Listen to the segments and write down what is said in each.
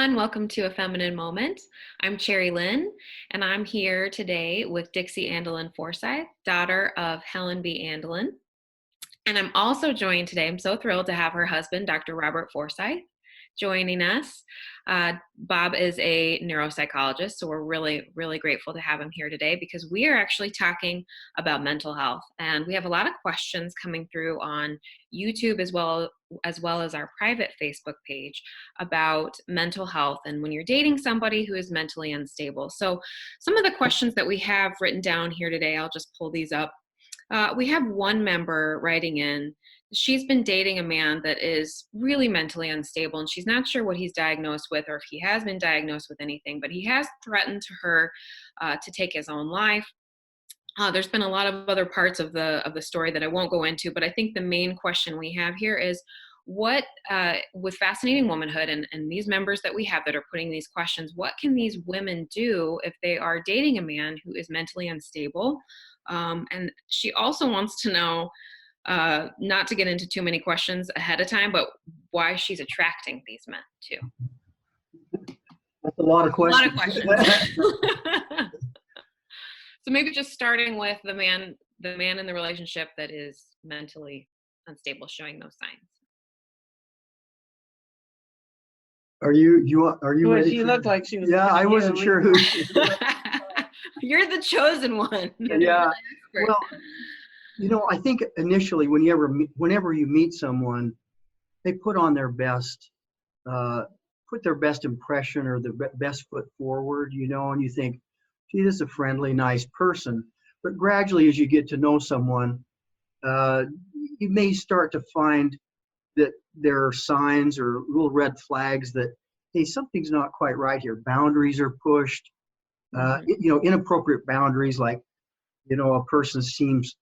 everyone. Welcome to A Feminine Moment. I'm Cherry Lynn, and I'm here today with Dixie Andelin Forsyth, daughter of Helen B. Andelin. And I'm also joined today, I'm so thrilled to have her husband, Dr. Robert Forsyth, joining us. Bob is a neuropsychologist, so we're really, really grateful to have him here today because we are actually talking about mental health. And we have a lot of questions coming through on YouTube as well as our private Facebook page about mental health and when you're dating somebody who is mentally unstable. So some of the questions that we have written down here today, I'll just pull these up. We have one member writing in. She's been dating a man that is really mentally unstable, and she's not sure what he's diagnosed with or if he has been diagnosed with anything, but he has threatened to her to take his own life. There's been a lot of other parts of the story that I won't go into, but I think the main question we have here is what, with Fascinating Womanhood and these members that we have that are putting these questions, what can these women do if they are dating a man who is mentally unstable? And she also wants to know, not to get into too many questions ahead of time, but why she's attracting these men too. That's a lot of questions. A lot of questions. So maybe just starting with the man in the relationship that is mentally unstable, showing those signs. Are you ready? She looked like she was. Yeah, I wasn't sure who. You're the chosen one. Yeah. Well, I think initially whenever you meet someone, they put on their best, put their best impression or the best foot forward, and you think, gee, this is a friendly, nice person. But gradually, as you get to know someone, you may start to find that there are signs or little red flags that, hey, something's not quite right here. Boundaries are pushed, inappropriate boundaries, like, a person seems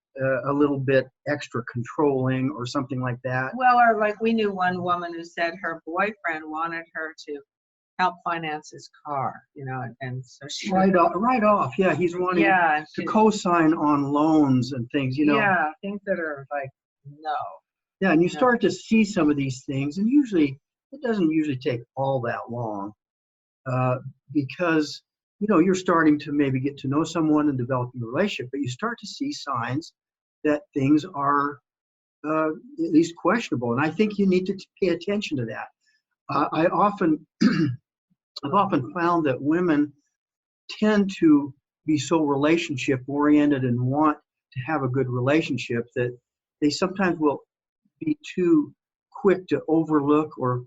a little bit extra controlling or something like that. Well, or like we knew one woman who said her boyfriend wanted her to help finance his car, and so she right off, yeah, he's wanting to co-sign on loans and things, Yeah, things that are like, no. Yeah, and you start to see some of these things, and usually it doesn't usually take all that long because you're starting to maybe get to know someone and developing a relationship, but you start to see signs that things are at least questionable, and I think you need to pay attention to that. I've often found that women tend to be so relationship oriented and want to have a good relationship that they sometimes will be too quick to overlook or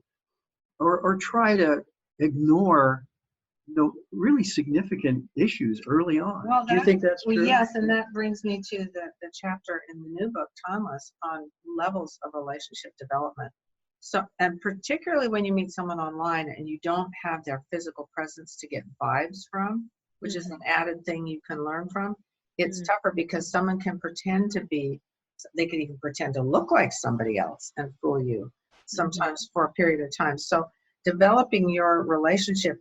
try to ignore really significant issues early on. Well, do you think that's true? Yes, and that brings me to the chapter in the new book, Timeless, on levels of relationship development. So, and particularly when you meet someone online and you don't have their physical presence to get vibes from, which is an added thing you can learn from, it's tougher because someone can pretend to be, they can even pretend to look like somebody else and fool you sometimes for a period of time. So developing your relationship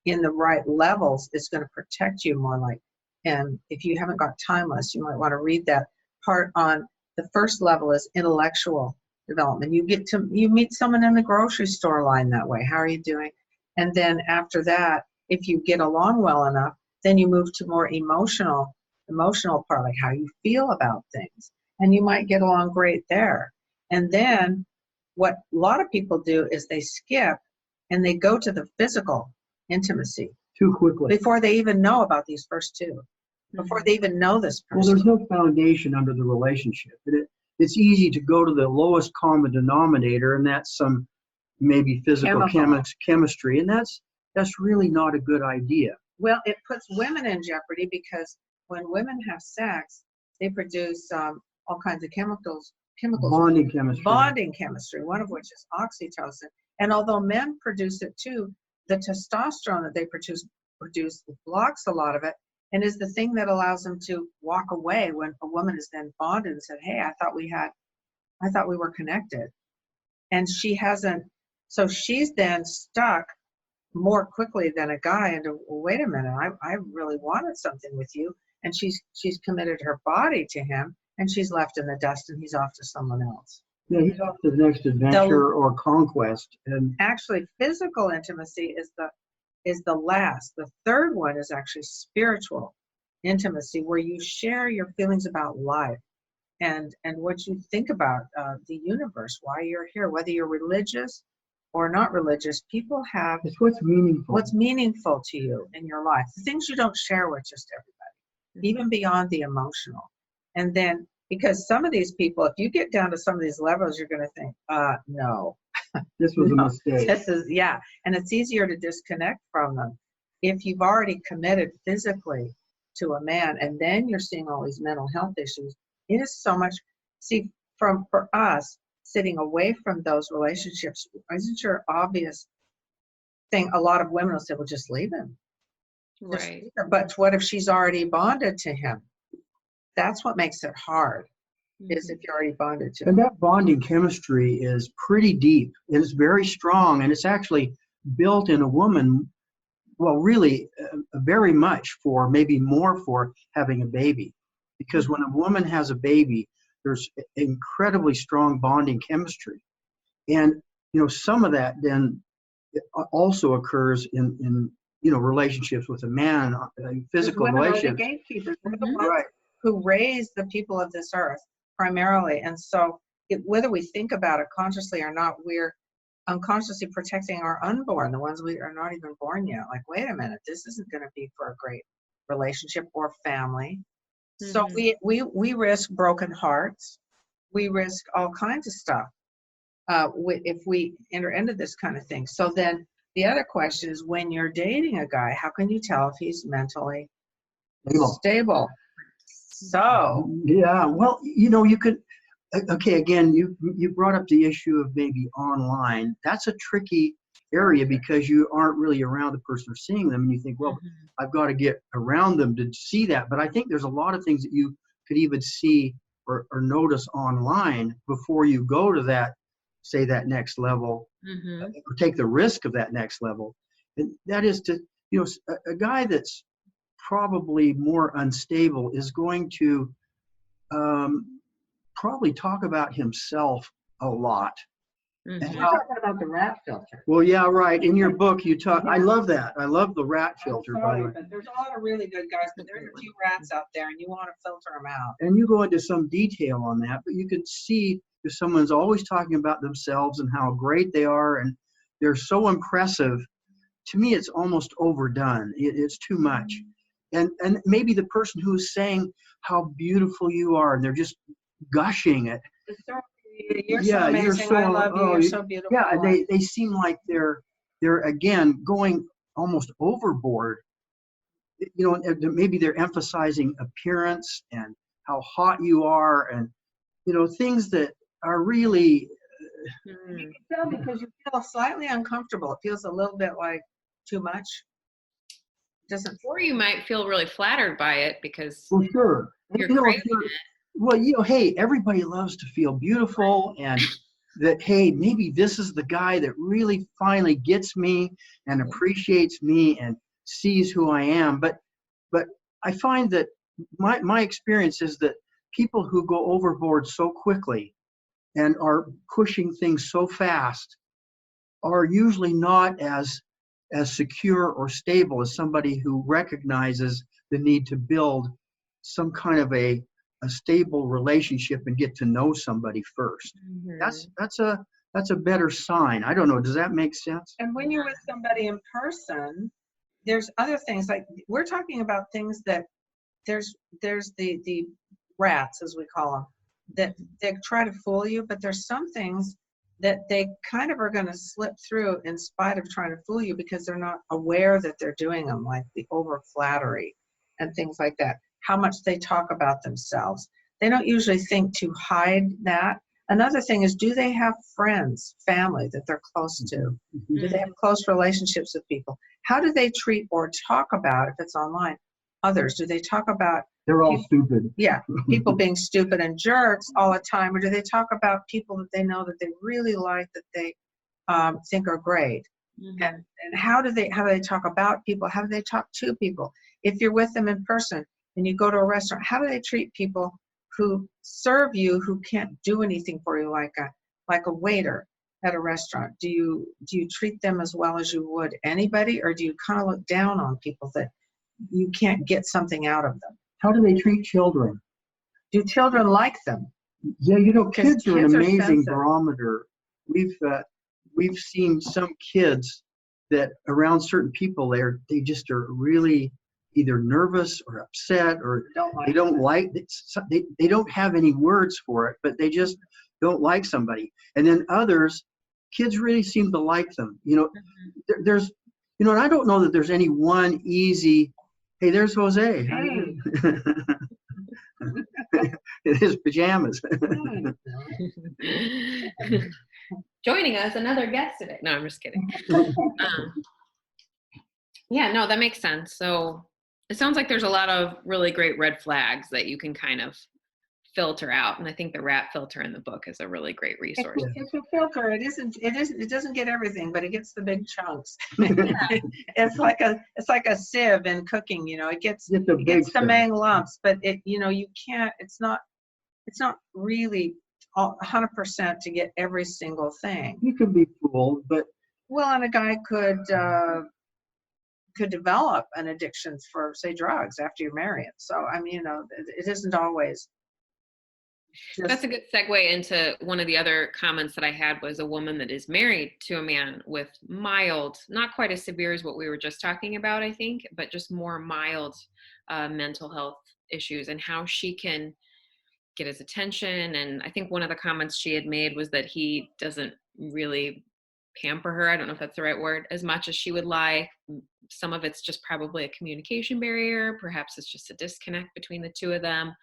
in the right levels is going to protect you more. And if you haven't got Timeless, you might want to read that part on the first level is intellectual development. You meet someone in the grocery store line that way. How are you doing? And then after that, if you get along well enough, then you move to more emotional part, like how you feel about things. And you might get along great there. And then what a lot of people do is they skip and they go to the physical intimacy too quickly before they even know about these first two, before they even know this person. Well, there's no foundation under the relationship. It's easy to go to the lowest common denominator, and that's some maybe physical chemistry, and that's really not a good idea. Well, it puts women in jeopardy because when women have sex, they produce all kinds of chemicals. Bonding chemistry, one of which is oxytocin. And although men produce it too, the testosterone that they produce blocks a lot of it and is the thing that allows them to walk away when a woman is then bonded and said, hey, I thought we were connected. And she hasn't, so she's then stuck more quickly than a guy into, well, wait a minute, I really wanted something with you. And she's committed her body to him, and she's left in the dust and he's off to someone else. Yeah, he's off to the next adventure or conquest. And Actually, physical intimacy is the last. The third one is actually spiritual intimacy, where you share your feelings about life and what you think about the universe, why you're here, whether you're religious or not religious. People have it's what's meaningful. what's meaningful to you in your life, the things you don't share with just everybody, even beyond the emotional. And then, because some of these people, if you get down to some of these levels, you're going to think, no, This was a no, mistake. this is, yeah. And it's easier to disconnect from them if you've already committed physically to a man, and then you're seeing all these mental health issues. It is so much, see, for us, sitting away from those relationships isn't your obvious thing. A lot of women will say, well, just leave him. Just Right. leave her. But what if she's already bonded to him? That's what makes it hard, is if you're already bonded to him. And that bonding chemistry is pretty deep. It is very strong, and it's actually built in a woman, well, really very much for, maybe more for having a baby. Because when a woman has a baby, there's incredibly strong bonding chemistry. And, some of that then also occurs in relationships with a man, physical Women are the relationships. gatekeepers. They're the ones Right. who raise the people of this earth primarily. And so whether we think about it consciously or not, we're unconsciously protecting our unborn, the ones we are not even born yet. Like, wait a minute, this isn't going to be for a great relationship or family. So we risk broken hearts. We risk all kinds of stuff if we enter into this kind of thing. So then the other question is, when you're dating a guy, how can you tell if he's mentally stable? So yeah, well, you could. Okay, again, you brought up the issue of maybe online. That's a tricky area because you aren't really around the person or seeing them, and you think, well, I've got to get around them to see that. But I think there's a lot of things that you could even see or notice online before you go to that, say, that next level, or take the risk of that next level. And that is to, a guy that's probably more unstable is going to probably talk about himself a lot. we're talking about the rat filter. Well, yeah, right. In your book, you talk. I love that. I love the rat filter. By the way, but there's a lot of really good guys, but there's a few rats out there, and you want to filter them out. And you go into some detail on that, but you can see if someone's always talking about themselves and how great they are, and they're so impressive. To me, it's almost overdone. It's too much. And maybe the person who is saying how beautiful you are, and they're just gushing it. You're so amazing. I love you. You're so beautiful. Yeah, they seem like they're again going almost overboard. Maybe they're emphasizing appearance and how hot you are, and things that are really. You can tell because you feel slightly uncomfortable. It feels a little bit like too much. Doesn't. Or you might feel really flattered by it because Well, sure. you're craving it. Well, hey, everybody loves to feel beautiful, and that, hey, maybe this is the guy that really finally gets me and appreciates me and sees who I am. But I find that my experience is that people who go overboard so quickly and are pushing things so fast are usually not as secure or stable as somebody who recognizes the need to build some kind of a stable relationship and get to know somebody first. That's a better sign. I don't know. Does that make sense? And when you're with somebody in person, there's other things, like we're talking about things that there's the rats, as we call them, that they try to fool you, but there's some things that they kind of are going to slip through in spite of trying to fool you because they're not aware that they're doing them, like the over flattery and things like that. How much they talk about themselves. They don't usually think to hide that. Another thing is, do they have friends, family that they're close to? Do they have close relationships with people? How do they treat or talk about, if it's online, others? Do they talk about They're all stupid. Yeah, people being stupid and jerks all the time, or do they talk about people that they know that they really like, that they think are great? And how do they talk about people? How do they talk to people? If you're with them in person and you go to a restaurant, how do they treat people who serve you who can't do anything for you, like a waiter at a restaurant. Do you treat them as well as you would anybody, or do you kind of look down on people that you can't get something out of them? How do they treat children? Do children like them? Yeah, you know, kids are an amazing sensitive. barometer. We've seen some kids that around certain people they just are really either nervous or upset, or they don't like they don't have any words for it, but they just don't like somebody. And then others, kids really seem to like them. You know, there's, you know, and I don't know that there's any one easy, hey, there's Jose. Hey. In his pajamas. Joining us, another guest today. No, I'm just kidding. Yeah, no, that makes sense. So it sounds like there's a lot of really great red flags that you can kind of filter out. And I think the rat filter in the book is a really great resource. It's a filter. It doesn't get everything, but it gets the big chunks. It's like a sieve in cooking, you know, it gets the main lumps, but you can't, it's not really 100% to get every single thing. You can be fooled, but well, and a guy could develop an addiction for, say, drugs after you marry him. So I mean, you know, it isn't always. That's a good segue into one of the other comments that I had, was a woman that is married to a man with mild, not quite as severe as what we were just talking about, I think, but just more mild mental health issues, and how she can get his attention. And I think one of the comments she had made was that he doesn't really pamper her. I don't know if that's the right word, as much as she would like. Some of it's just probably a communication barrier. Perhaps it's just a disconnect between the two of them.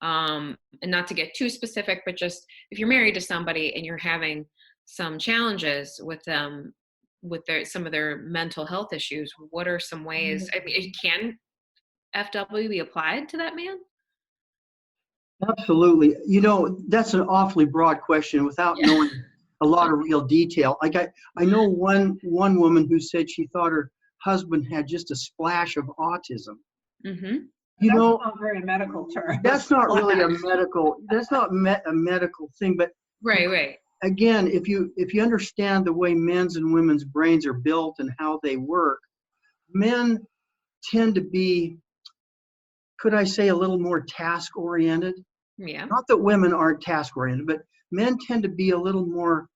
And not to get too specific, but just if you're married to somebody and you're having some challenges with them, with some of their mental health issues, what are some ways, I mean, can FW be applied to that man? absolutely. You know, that's an awfully broad question without knowing a lot of real detail. Like I know one woman who said she thought her husband had just a splash of autism. Mm-hmm. You know, not very medical term. That's not really a medical. That's not a medical thing. But right. Again, if you understand the way men's and women's brains are built and how they work, men tend to be, could I say, a little more task oriented. Yeah. Not that women aren't task oriented, but men tend to be a little more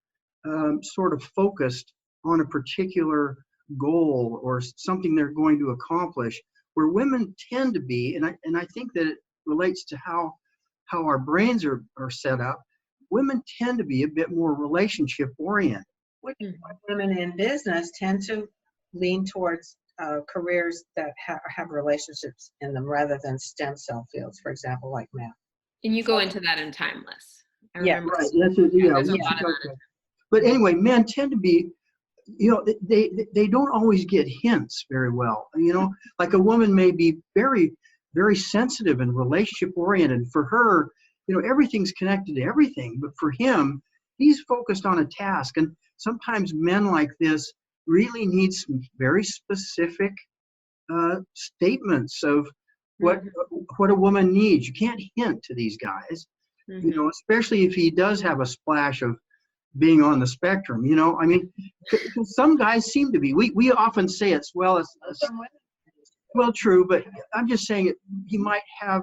sort of focused on a particular goal or something they're going to accomplish, where women tend to be, and I think that it relates to how our brains are set up. Women tend to be a bit more relationship oriented. Women in business tend to lean towards careers that have relationships in them rather than stem cell fields, for example, like math. And you go into that in Timeless. Yeah, right. But anyway, men tend to be, you know, they don't always get hints very well. You know, like a woman may be very, very sensitive and relationship oriented. For her, you know, everything's connected to everything. But for him, he's focused on a task. And sometimes men like this really need some very specific statements of what a woman needs. You can't hint to these guys, you know, especially if he does have a splash of being on the spectrum. You know, I mean, some guys seem to be. We often say it's well true, but I'm just saying it. He might have.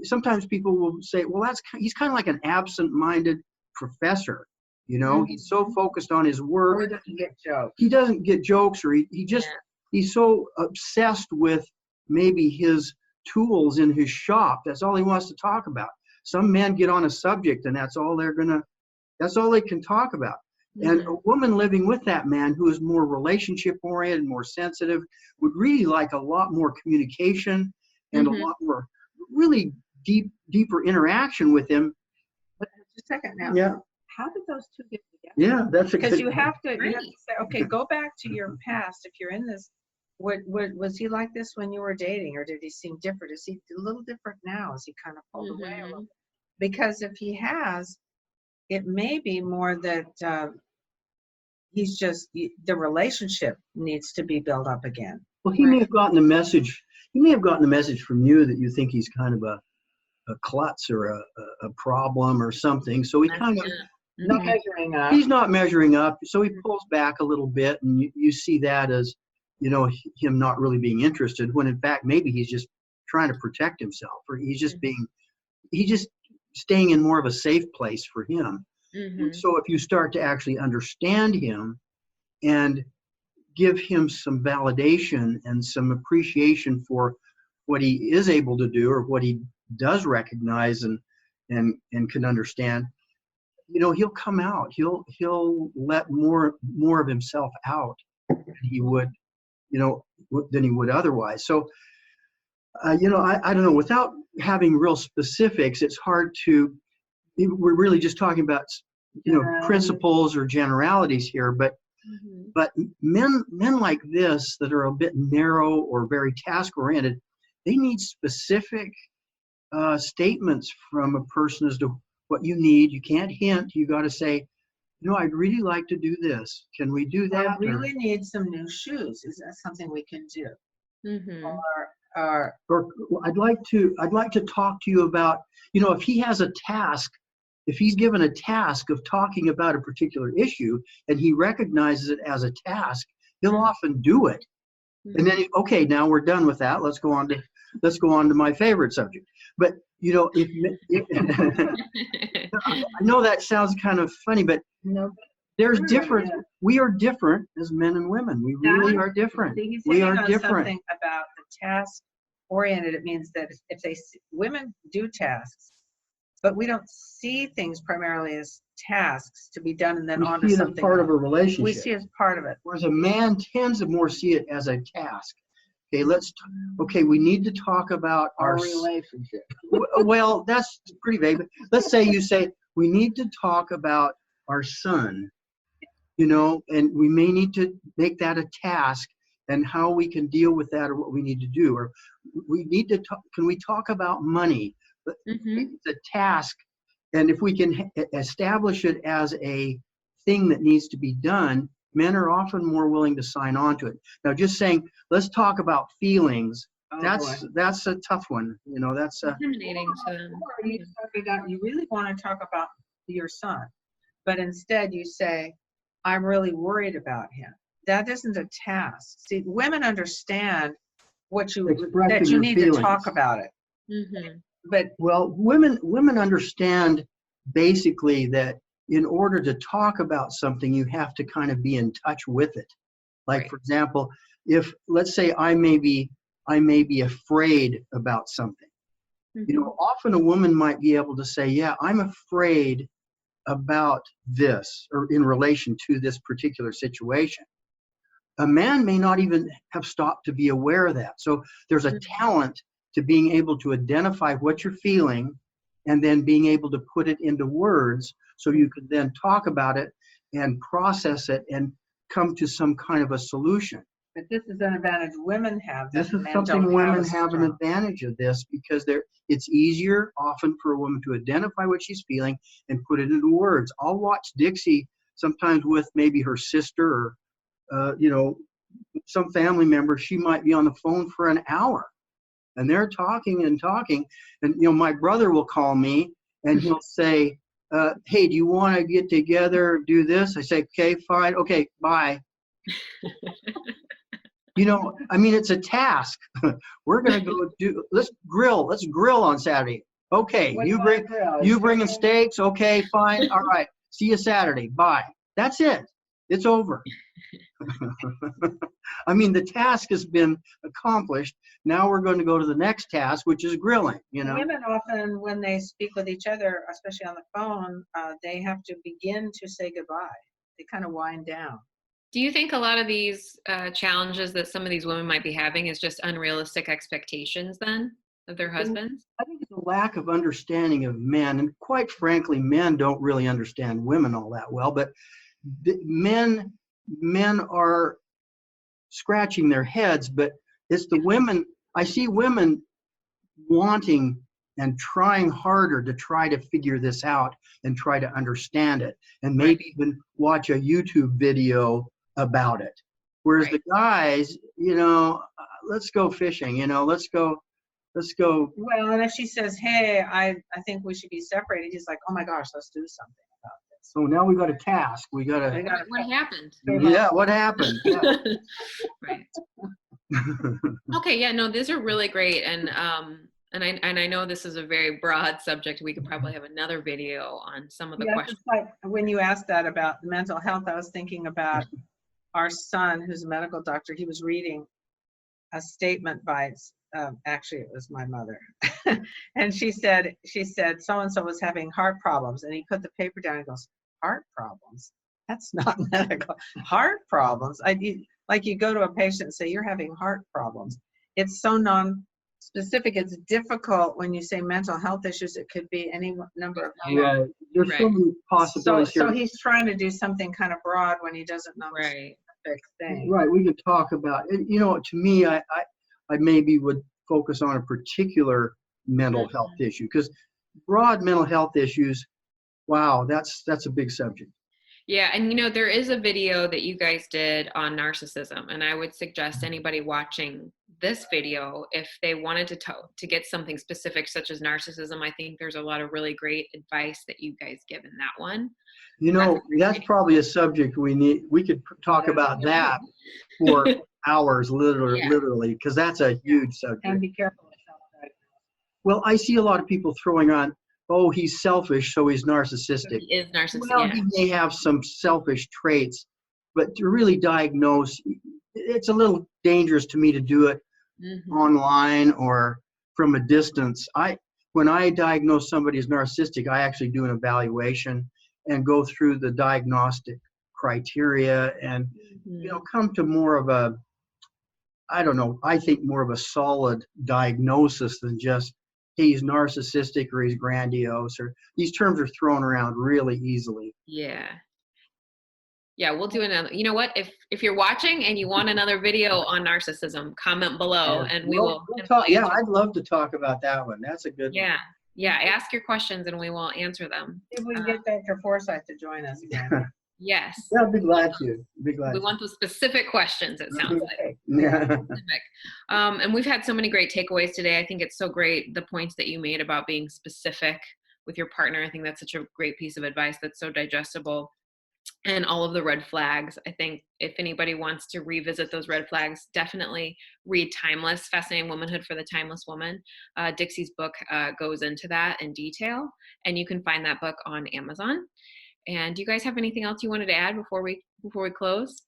Sometimes people will say, well, he's kind of like an absent-minded professor. You know, he's so focused on his work. Or he doesn't get jokes. He doesn't get jokes, or he's so obsessed with maybe his tools in his shop. That's all he wants to talk about. Some men get on a subject and that's all they can talk about. And a woman living with that man who is more relationship oriented, more sensitive, would really like a lot more communication and a lot more really deeper interaction with him. But just a second now. Yeah. How did those two get together? Yeah, that's because you have to say, okay, go back to your past. If you're in this, was he like this when you were dating, or did he seem different? Is he a little different now? Is he kind of pulled away a little bit? Because if he has, it may be more that he's just, the relationship needs to be built up again. Well, he may have gotten a message. He may have gotten a message from you that you think he's kind of a klutz or a problem or something. So he kind of, Not measuring up. he's not measuring up. So he pulls back a little bit, and you see that as, him not really being interested, when in fact maybe he's just trying to protect himself, or he's just staying in more of a safe place for him. And so if you start to actually understand him and give him some validation and some appreciation for what he is able to do, or what he does recognize and can understand, he'll come out. He'll let more of himself out than he would, than he would otherwise. So, I don't know. Without having real specifics, it's hard to. We're really just talking about, principles or generalities here. But men like this that are a bit narrow or very task oriented, they need specific statements from a person as to what you need. You can't hint. You got to say, I'd really like to do this. Can we do that? I really need some new shoes. Is that something we can do? Or I'd like to talk to you about, if he has a task, if he's given a task of talking about a particular issue and he recognizes it as a task, he'll often do it. And then, okay, now we're done with that. Let's go on to my favorite subject. But if I know that sounds kind of funny, but there's different. We are different as men and women. We really are different. We are different. Something about the task oriented. It means that if women do tasks, but we don't see things primarily as tasks to be done and then on to something. We see it as part of a relationship. We see it as part of it. Whereas a man tends to more see it as a task. Okay, we need to talk about our relationship. Well, that's pretty vague. But let's say you say we need to talk about our son, and we may need to make that a task, and how we can deal with that, or what we need to do, or we need to talk. Can we talk about money? It's a task, and if we can establish it as a thing that needs to be done, men are often more willing to sign on to it. Now, just saying, let's talk about feelings. That's a tough one. That's intimidating to them. You really want to talk about your son, but instead you say, I'm really worried about him. That isn't a task. See, women understand that you need to talk about it. But women understand basically that in order to talk about something, you have to kind of be in touch with it. Like, for example, if, let's say, I may be afraid about something. Often a woman might be able to say, yeah, I'm afraid about this, or in relation to this particular situation. A man may not even have stopped to be aware of that. So there's a talent to being able to identify what you're feeling and then being able to put it into words, so you could then talk about it and process it and come to some kind of a solution. But this is an advantage women have. This is something women have an advantage of this, because it's easier often for a woman to identify what she's feeling and put it into words. I'll watch Dixie sometimes with maybe her sister or, some family member. She might be on the phone for an hour and they're talking and talking. And, my brother will call me and he'll say, hey, do you want to get together, do this? I say, okay, fine. Okay, bye. It's a task. We're going to go let's grill on Saturday. Okay, you bringing steaks? Okay, fine. All right. See you Saturday. Bye. That's it. It's over. The task has been accomplished. Now we're going to go to the next task, which is grilling. Women often, when they speak with each other, especially on the phone, they have to begin to say goodbye. They kind of wind down. Do you think a lot of these challenges that some of these women might be having is just unrealistic expectations then of their husbands? I think it's a lack of understanding of men. And quite frankly, men don't really understand women all that well. But men are scratching their heads, but it's the women. I see women wanting and trying harder to try to figure this out and try to understand it, and maybe even watch a YouTube video about it. Whereas the guys, let's go fishing, let's go let's go. Well, and if she says, hey, I think we should be separated, he's like, oh my gosh, let's do something about this. So now we got a task. We got We to, gotta What happened? yeah, what happened? Yeah. Right. Okay, yeah, no, these are really great, and I know this is a very broad subject. We could probably have another video on some of the Yeah, questions. just like when you asked that about mental health, I was thinking about our son, who's a medical doctor. He was reading a statement by, actually, it was my mother, and she said, so and so was having heart problems, and he put the paper down and goes, heart problems? That's not medical. Heart problems. Like you go to a patient and say you're having heart problems. It's so non-specific. It's difficult when you say mental health issues. It could be any number of Yeah, there's so many possibilities so here. he's trying to do something kind of broad when he doesn't know the Right. specific thing. Right, we could talk about it. You know, to me, I maybe would focus on a particular mental health issue, because broad mental health issues, wow, that's a big subject. Yeah, and there is a video that you guys did on narcissism, and I would suggest anybody watching this video, if they wanted to get something specific such as narcissism, I think there's a lot of really great advice that you guys give in that one. You know, that's probably a subject we could talk about that for hours, literally, because that's a huge subject. And be careful. Well, I see a lot of people throwing on, oh, he's selfish, so he's narcissistic. He is narcissistic. Well, Yeah. he may have some selfish traits, but to really diagnose, it's a little dangerous to me to do it online or from a distance. When I diagnose somebody as narcissistic, I actually do an evaluation and go through the diagnostic criteria and come to more of a, I don't know, I think more of a solid diagnosis than just, hey, he's narcissistic or he's grandiose, or these terms are thrown around really easily. Yeah. Yeah, we'll do another. You know what? If you're watching and you want another video on narcissism, comment below and we'll talk. Yeah, I'd love to talk about that one. That's a good one. Yeah, ask your questions and we will answer them. If we can get Dr. Forsyth to join us again. Yes. Yeah, I'd be glad to. We want the specific questions, it sounds like. Yeah. Specific. And we've had so many great takeaways today. I think it's so great, the points that you made about being specific with your partner. I think that's such a great piece of advice that's so digestible. And all of the red flags. I think if anybody wants to revisit those red flags, definitely read Timeless, Fascinating Womanhood for the Timeless Woman. Dixie's book goes into that in detail, and you can find that book on Amazon. And do you guys have anything else you wanted to add before we close?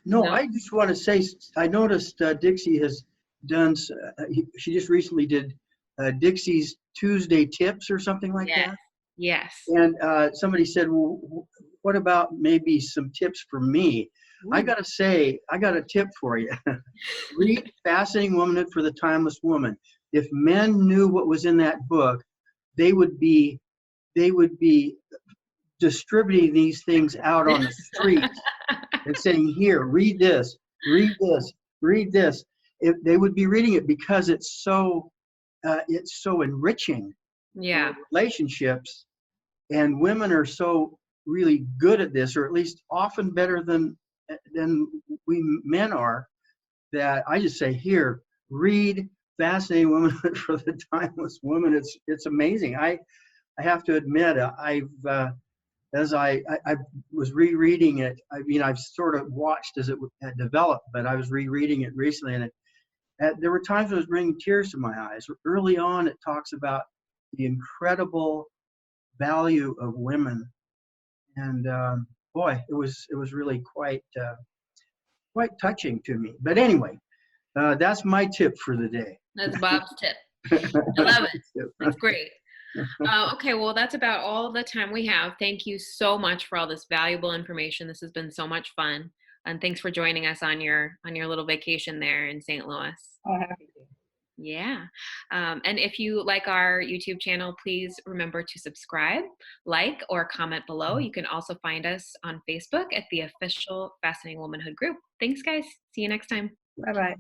No, I just want to say, I noticed Dixie has done, she just recently did Dixie's Tuesday Tips or something like that. Yes. And somebody said, well, what about maybe some tips for me? Ooh. I got to say, I got a tip for you. Read Fascinating Womanhood for the Timeless Woman. If men knew what was in that book, they would be distributing these things out on the streets and saying, here, read this, read this, read this. They would be reading it because it's so enriching. Yeah. Relationships, and women are so really good at this, or at least often better than we men are, that I just say, here, read Fascinating Womanhood for the Timeless Woman. It's amazing. I have to admit, as I was rereading it, I mean, I've sort of watched as it had developed, but I was rereading it recently, and there were times when it was bringing tears to my eyes. Early on, it talks about the incredible value of women, and boy, it was really quite touching to me. But anyway, that's my tip for the day. That's Bob's tip. I love it. That's great. Okay, well, that's about all the time we have. Thank you so much for all this valuable information. This has been so much fun, and thanks for joining us on your little vacation there in St. Louis. Oh, happy to. Yeah. And if you like our YouTube channel, please remember to subscribe, like, or comment below. You can also find us on Facebook at the official Fascinating Womanhood group. Thanks, guys. See you next time. Bye-bye.